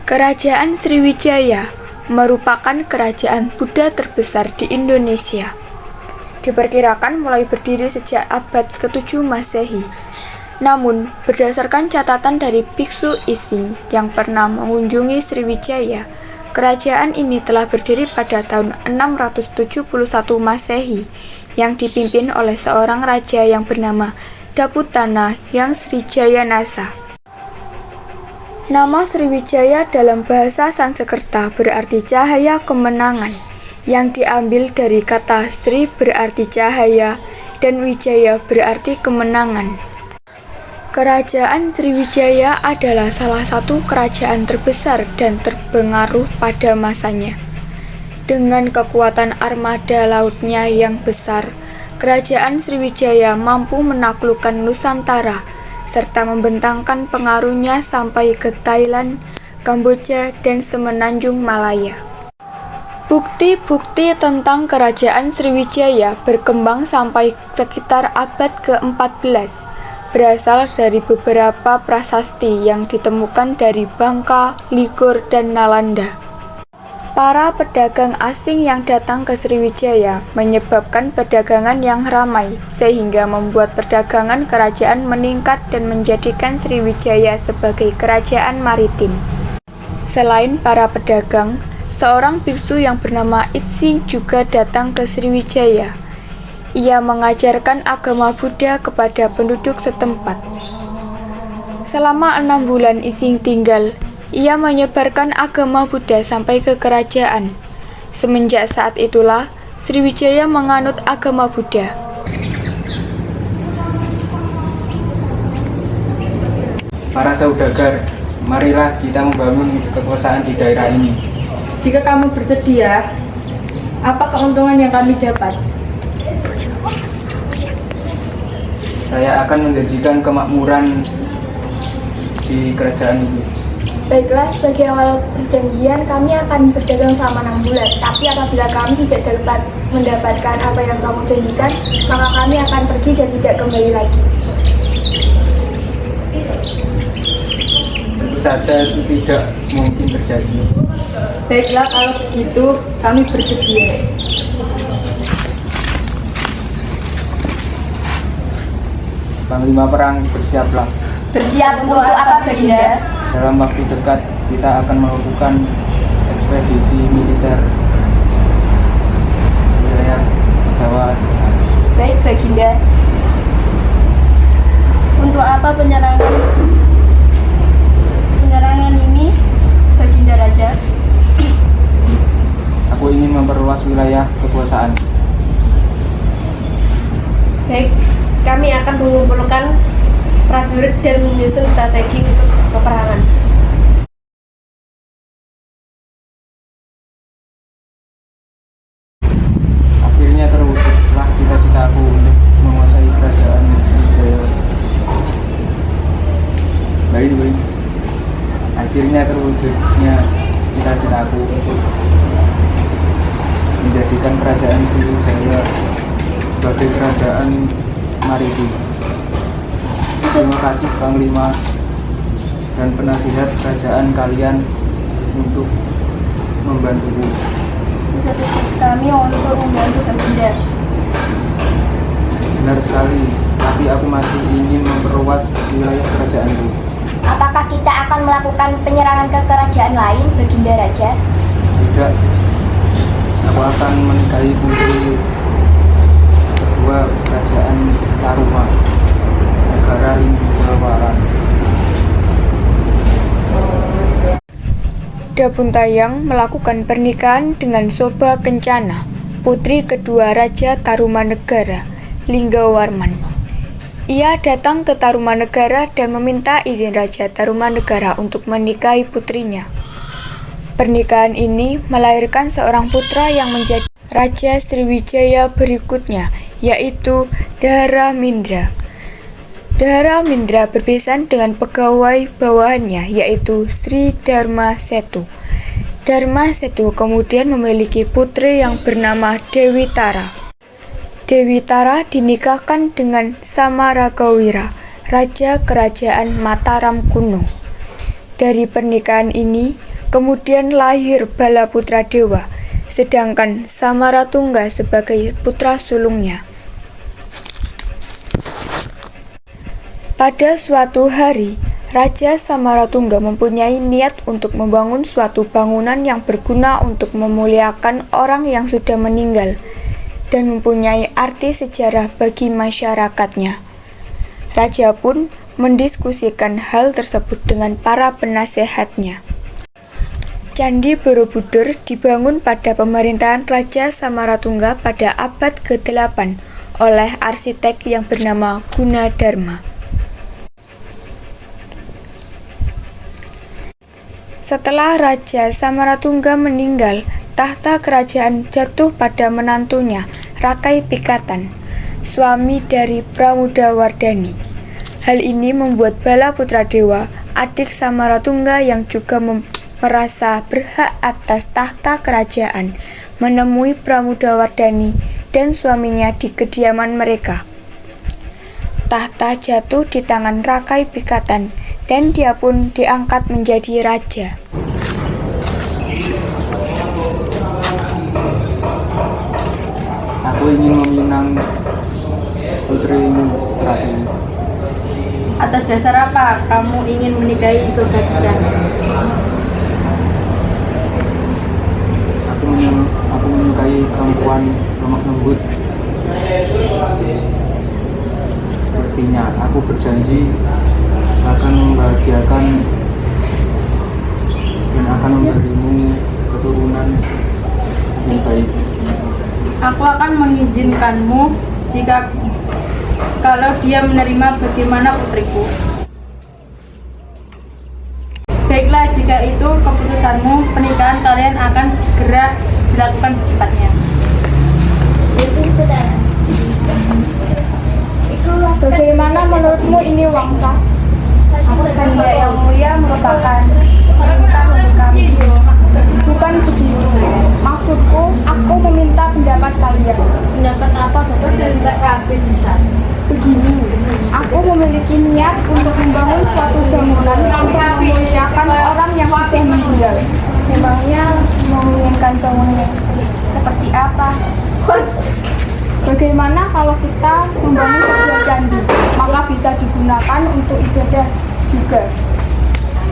Kerajaan Sriwijaya merupakan kerajaan Buddha terbesar di Indonesia. Diperkirakan mulai berdiri sejak abad ke-7 Masehi. Namun, berdasarkan catatan dari Biksu Ising yang pernah mengunjungi Sriwijaya, kerajaan ini telah berdiri pada tahun 671 Masehi yang dipimpin oleh seorang raja yang bernama Daputana yang Srijayanasa. Nama Sriwijaya dalam bahasa Sanskerta berarti cahaya kemenangan, yang diambil dari kata Sri berarti cahaya dan Wijaya berarti kemenangan. Kerajaan Sriwijaya adalah salah satu kerajaan terbesar dan terpengaruh pada masanya. Dengan kekuatan armada lautnya yang besar, kerajaan Sriwijaya mampu menaklukkan Nusantara serta membentangkan pengaruhnya sampai ke Thailand, Kamboja, dan semenanjung Malaya. Bukti-bukti tentang kerajaan Sriwijaya berkembang sampai sekitar abad ke-14, berasal dari beberapa prasasti yang ditemukan dari Bangka, Ligor, dan Nalanda. Para pedagang asing yang datang ke Sriwijaya menyebabkan perdagangan yang ramai, sehingga membuat perdagangan kerajaan meningkat dan menjadikan Sriwijaya sebagai kerajaan maritim. Selain para pedagang, seorang biksu yang bernama Ising juga datang ke Sriwijaya. Ia mengajarkan agama Buddha kepada penduduk setempat. Selama 6 bulan Ising tinggal, ia menyebarkan agama Buddha sampai ke kerajaan. Semenjak saat itulah, Sriwijaya menganut agama Buddha. Para saudagar, marilah kita membangun kekuasaan di daerah ini. Jika kamu bersedia, apa keuntungan yang kami dapat? Saya akan menjanjikan kemakmuran di kerajaan ini. Baiklah, sebagai awal perjanjian, kami akan berdagang selama 6 bulan. Tapi apabila kami tidak dapat mendapatkan apa yang kamu janjikan, maka kami akan pergi dan tidak kembali lagi. Tentu saja itu tidak mungkin terjadi. Baiklah, kalau begitu kami bersedia. Panglima perang, bersiaplah. Bersiap untuk apa, Baginda? Dalam waktu dekat kita akan melakukan ekspedisi militer di wilayah Jawa Tengah. Baik, Baginda. Untuk apa penyerangan ini, Baginda Raja? Aku ingin memperluas wilayah kekuasaan. Baik, kami akan mengumpulkan prajurit dan menyusun strategi untuk peperangan. Akhirnya terwujudlah cita-citaku untuk menguasai kerajaan Sriwijaya. Baik. Akhirnya terwujudnya cita-citaku untuk menjadikan kerajaan Sriwijaya sebagai kerajaan maritim. Terima kasih Panglima dan penasihat kerajaan kalian untuk membantuku. Bisa tugas kami untuk membantu Baginda. Benar sekali, tapi aku masih ingin memperluas wilayah kerajaanku. Apakah kita akan melakukan penyerangan ke kerajaan lain, Baginda Raja? Tidak, aku akan menikahi putri kedua kerajaan Taruma, negara Linggawaran. Dabuntayang melakukan pernikahan dengan Soba Kencana, putri kedua Raja Tarumanegara, Linggawarman. Ia datang ke Tarumanegara dan meminta izin Raja Tarumanegara untuk menikahi putrinya. Pernikahan ini melahirkan seorang putra yang menjadi Raja Sriwijaya berikutnya, yaitu Dharamindra. Dharamindra berbesan dengan pegawai bawahannya, yaitu Sri Dharma Setu. Dharma Setu kemudian memiliki putri yang bernama Dewi Tara. Dewi Tara dinikahkan dengan Samaragawira, Raja Kerajaan Mataram kuno. Dari pernikahan ini, Kemudian lahir Balaputra Dewa, sedangkan Samaratungga sebagai putra sulungnya. Pada suatu hari, Raja Samaratungga mempunyai niat untuk membangun suatu bangunan yang berguna untuk memuliakan orang yang sudah meninggal dan mempunyai arti sejarah bagi masyarakatnya. Raja pun mendiskusikan hal tersebut dengan para penasehatnya. Candi Borobudur dibangun pada pemerintahan Raja Samaratungga pada abad ke-8 oleh arsitek yang bernama Gunadarma. Setelah Raja Samaratungga meninggal, tahta kerajaan jatuh pada menantunya, Rakai Pikatan, suami dari Pramodawardhani. Hal ini membuat Balaputra Dewa, adik Samaratungga yang juga merasa berhak atas tahta kerajaan, menemui Pramodawardhani dan suaminya di kediaman mereka. Tahta jatuh di tangan Rakai Pikatan dan dia pun diangkat menjadi raja. Aku ingin meminang putrimu, Rai. Atas dasar apa kamu ingin menikahi saudara kita? Aku menyukai perempuan lemah lembut. Sepertinya aku berjanji akan membahagiakan dan akan memberimu keturunan yang baik. Aku akan mengizinkanmu jika kalau dia menerima bagaimana putriku. Baiklah, jika itu keputusanmu, pernikahan kalian akan segera dilakukan secepatnya. Bagaimana menurutmu ini, Wangsa? Kanda yang mulia merupakan perintah untuk kami. Bukan begitu. Maksudku, aku meminta pendapat kalian. Pendapat apa Bapak dan Mbak Rabi? Begini, aku memiliki niat untuk membangun suatu bangunan untuk memuliakan orang yang sudah meninggal. Memangnya menginginkan bangunan yang seperti apa? Bagaimana kalau kita membangun sebuah candi, maka bisa digunakan untuk ibadah juga.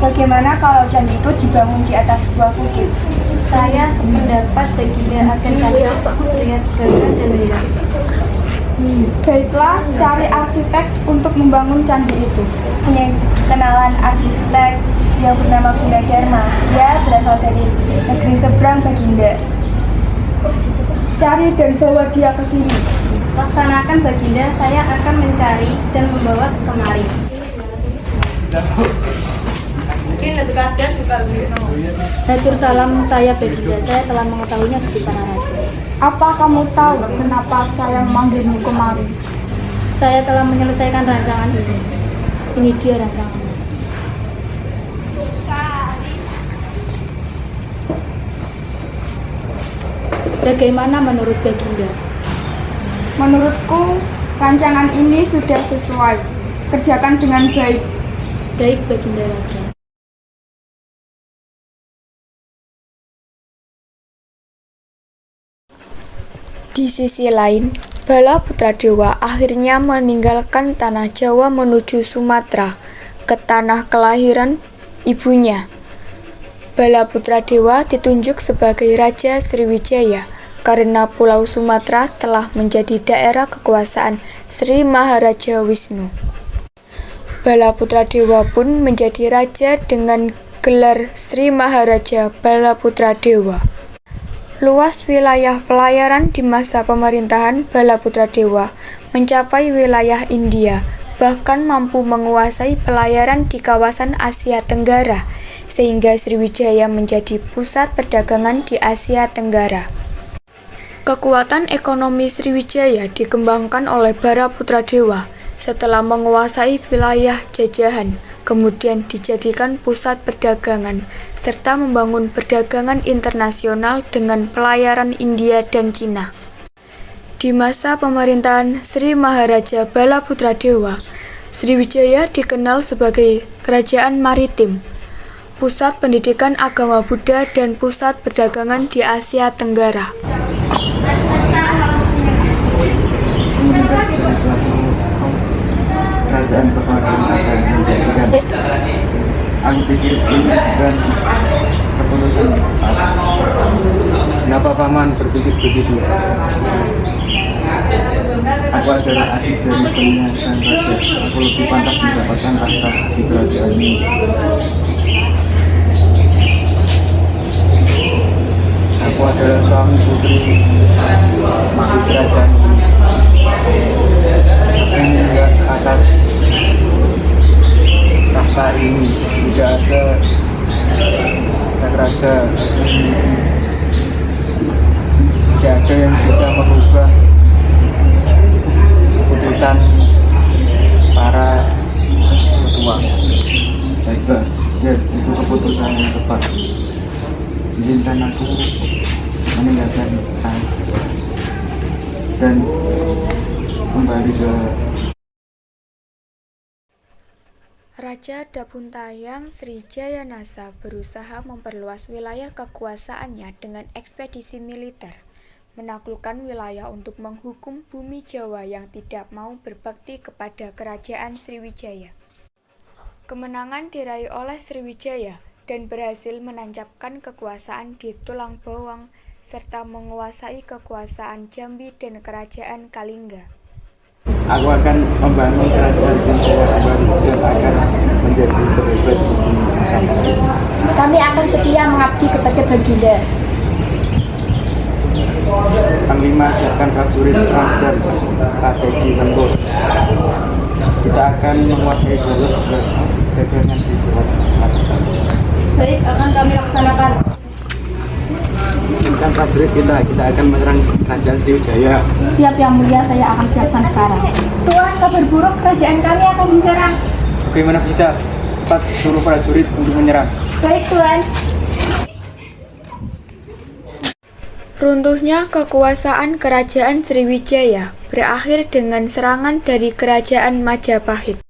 Bagaimana kalau candi itu dibangun di atas sebuah bukit? Saya sependapat baginda akan candi itu terlihat gagah dan indah. Baiklah, cari arsitek untuk membangun candi itu. Punya kenalan arsitek yang bernama Gunadarma. Dia berasal dari negeri seberang baginda. Cari dan bawa dia ke sini. Laksanakan baginda, saya akan mencari dan membawa kemari. Hatur salam saya baginda, saya telah mengetahuinya di para raja. Apa kamu tahu kenapa saya memanggilmu kemari? Saya telah menyelesaikan rancangan ini. Ini dia rancangannya. Bagaimana menurut baginda? Menurutku, rancangan ini sudah sesuai. Kerjakan dengan baik. Baik baginda raja. Di sisi lain, Balaputra Dewa akhirnya meninggalkan tanah Jawa menuju Sumatera, ke tanah kelahiran ibunya. Balaputra Dewa ditunjuk sebagai Raja Sriwijaya karena Pulau Sumatera telah menjadi daerah kekuasaan Sri Maharaja Wisnu. Balaputra Dewa pun menjadi raja dengan gelar Sri Maharaja Balaputra Dewa. Luas wilayah pelayaran di masa pemerintahan Balaputra Dewa mencapai wilayah India, bahkan mampu menguasai pelayaran di kawasan Asia Tenggara, sehingga Sriwijaya menjadi pusat perdagangan di Asia Tenggara. Kekuatan ekonomi Sriwijaya dikembangkan oleh Balaputra Dewa setelah menguasai wilayah jajahan, kemudian dijadikan pusat perdagangan, serta membangun perdagangan internasional dengan pelayaran India dan Cina. Di masa pemerintahan Sri Maharaja Balaputra Dewa, Sriwijaya dikenal sebagai kerajaan maritim. pusat pendidikan agama Buddha dan pusat perdagangan di Asia Tenggara. Kerajaan kepada akan menjadikan aku pikir ini bukan keputusan kenapa paman berpikir begitu? Aku adalah adik dari penyiasat raja. Aku lebih pantas mendapatkan tahta di kerajaan ini. Aku adalah suami putri masih kerajaan ini. Hingga atas tahta ini tidak ada raja, tidak ada yang bisa merubah keputusan para ketua. Baiklah, ya, itu keputusan yang tepat. Izinkan aku meninggalkan tanah dan kembali ke Raja Dapuntayang Sri Jayanasa berusaha memperluas wilayah kekuasaannya dengan ekspedisi militer, menaklukkan wilayah untuk menghukum bumi Jawa yang tidak mau berbakti kepada kerajaan Sriwijaya. Kemenangan diraih oleh Sriwijaya dan berhasil menancapkan kekuasaan di Tulang Bawang serta menguasai kekuasaan Jambi dan kerajaan Kalingga. aku akan membangun kerajaan Sriwijaya baru dan akan menjadi terhebat di Nusantara. Kami akan setia mengabdi kepada Baginda. Panglima siapkan prajurit perang dan strategi tempur. Kita akan menguasai jalur perdagangan di Selat. Baik, akan kami laksanakan. Siapkan prajurit kita akan menyerang kerajaan Sriwijaya. Siap Yang Mulia, saya akan siapkan sekarang. Tuan, kabar buruk, kerajaan kami akan diserang. Bagaimana bisa? Cepat suruh prajurit untuk menyerang. Baik Tuan. Runtuhnya kekuasaan kerajaan Sriwijaya berakhir dengan serangan dari kerajaan Majapahit.